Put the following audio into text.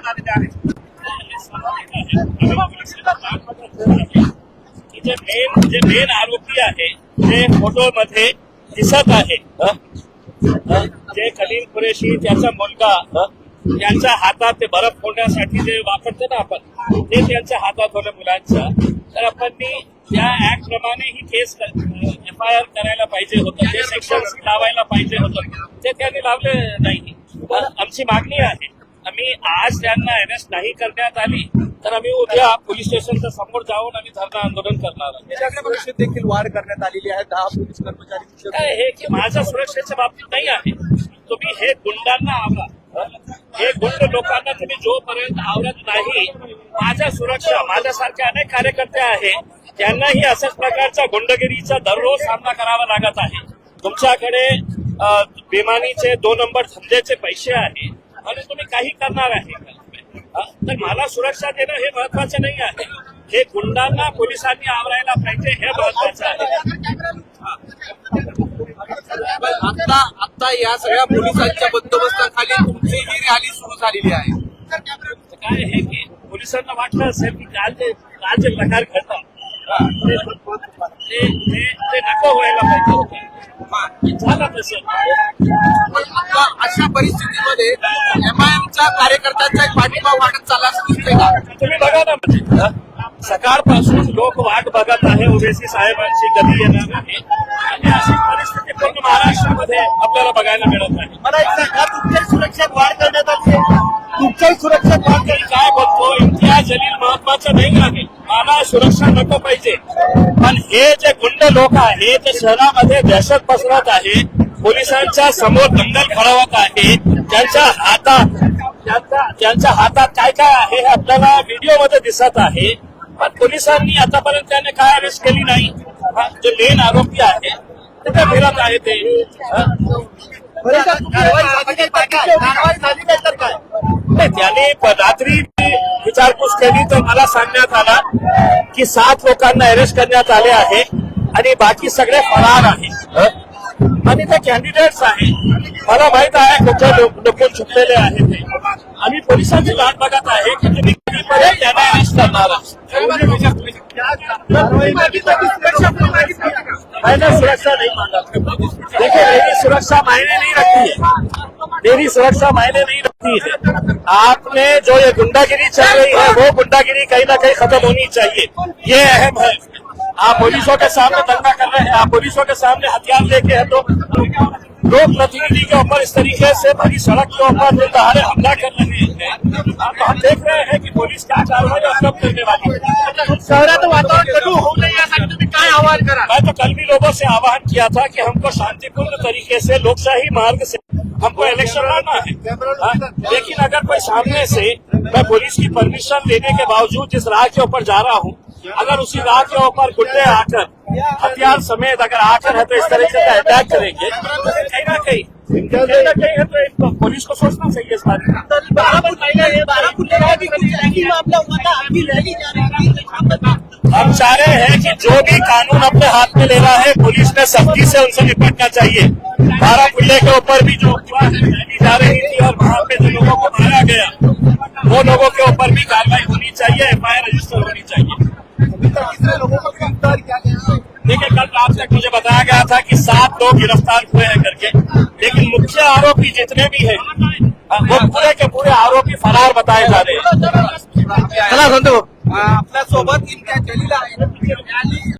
करण्यात आलेले आहेत. जे मेन आरोपी आहे जे फोटोमध्ये दिसत आहे, जे खलील कुरेशी त्याचा मुलगा, त्यांच्या हातात ते बर्फ फोडण्यासाठी जे वापरतो ना आपण, ते त्यांच्या हातात होतं मुलांच्या. तर आपण त्या ऍक्ट प्रमाणे ही केस FIR करायला पाहिजे होतं, ते सेक्शन लावायला पाहिजे होतं, ते त्यांनी लावले नाही. आमची मागणी आहे, आम्ही आज त्यांना अरेस्ट नाही करण्यात आली तर आम्ही उद्या पोलीस स्टेशनच्या समोर जाऊन आम्ही धरणं आंदोलन करणार आहोत. सुरक्षेत देखील वाढ करण्यात आलेली आहे. 10 पोलीस कर्मचारी. काय हे की माझ्या सुरक्षेच्या बाबतीत नाही आहे. तुम्ही हे गुंडांना आवरा, हे गुंड लोकांना तुम्ही जोपर्यंत आवरत नाही, माझ्या सुरक्षा, माझ्यासारखे अनेक कार्यकर्ते आहेत त्यांनाही अशाच प्रकारच्या गुंडगिरीचा दररोज सामना करावा लागत आहे. तुमच्याकडे बेमानीचे 2 नंबर धंद्याचे पैसे आहे आणि तुम्ही काही करणार आहे. तर मला सुरक्षा देणं हे महत्वाचं नाही आहे, हे गुंडांना पोलिसांनी आवरायला पाहिजे हे महत्वाचं आहे. आता या सगळ्या पोलिसांच्या बंदोबस्ताखाली तुमची ही रॅली सुरू झालेली आहे. काय आहे की पोलिसांना वाटलं असेल की काल जे प्रकार घडतात ते नको व्हायला पाहिजे होते, झाला तसं. आता अशा परिस्थितीमध्ये MIMच्या कार्यकर्त्यांचा एक पाठिंबा वाढत चालला असं दिसतंय का? तुम्ही बघा ना, म्हणजे सकाळपासून लोक वाट बघत आहे ओवेसी साहेबांची कधी येणार आहे, आणि अशी परिस्थिती पूर्ण महाराष्ट्रामध्ये आपल्याला बघायला मिळत आहे. मला एक सांगा, तुमच्या सुरक्षेत वाढ करण्यात आली आहे. तुमच्याही सुरक्षेत वाढ मी काय बोलतो, इम्तियाज जलील महत्वाचं नाही आहे, मला सुरक्षा नको पाहिजे, पण हे जे गुंड लोक आहे ते शहरामध्ये दहशत पसरवत आहे, पोलिसांच्या समोर दंगल घडवत आहे, त्यांच्या हातात काय काय आहे हे आपल्याला व्हिडिओमध्ये दिसत आहे. पण पोलिसांनी आतापर्यंत त्याने काय अरेस्ट केली नाही. जे मेन आरोपी आहे ते काय फिरत आहे ते. त्याने रात्री विचारपूस केली तर मला सांगण्यात आला की 7 लोकांना अरेस्ट करण्यात आले आहे आणि बाकी सगळे फरार आहेत आणि ते कॅन्डिडेट्स आहे. मला माहित आहे कुठे लपून छुपलेले आहे ते. आम्ही पोलिसांची वाट बघत आहे की तुम्ही कधीपर्यंत त्यांना अरेस्ट करणार. मैंने सुरक्षा नहीं मांगा. देखिए, मेरी सुरक्षा मायने नहीं रखती है, मेरी सुरक्षा मायने नहीं रखती है. आपने जो ये गुंडागिरी चल रही है वो गुंडागिरी कहीं ना कहीं खत्म होनी चाहिए, ये अहम है. आप पुलिसों के सामने दंगा कर रहे हैं, आप पुलिसों के सामने हथियार लेके हैं, तो लोग प्रतिनिधि के ऊपर इस तरीके से भरी सड़क के ऊपर दहाड़े हमला कर रहे हैं. तो हम देख रहे हैं कि पुलिस क्या कार्रवाई और कब करने वाली है. शहरात वातावरण कठोर होऊ नये यासाठी तुम्ही काय आवाहन करा? मैं तो कल भी लोगों से आह्वान किया था कि हमको शांतिपूर्ण तरीके से लोकशाही मार्ग से हमको इलेक्शन लड़ना है. लेकिन अगर कोई सामने से मैं पुलिस की परमिशन लेने के बावजूद जिस राह के ऊपर जा रहा हूँ, अगर उसी राह के ऊपर गुंडे आकर हथियार समेत अगर आकर है तो इस तरीके का अटैक करेंगे, तो कहीं ना कहीं है तो पुलिस को सोचना चाहिए इस बारे में. हम चाह रहे हैं कि जो भी कानून अपने हाथ में ले रहा है पुलिस ने सख्ती से उनसे निपटना चाहिए. बारामुल्ले के ऊपर भी जो जा रही थी और वहां पे जो लोगों को मारा गया, वो लोगों के ऊपर भी कार्रवाई होनी चाहिए, FIR रजिस्टर होनी चाहिए. देखिए, कल रात तक मुझे बताया गया था कि 7 लोग गिरफ्तार हुए हैं करके, लेकिन मुख्य आरोपी जितने भी हैं वो पूरे के पूरे आरोपी फरार बताए जा रहे हैं. आपल्या सोबत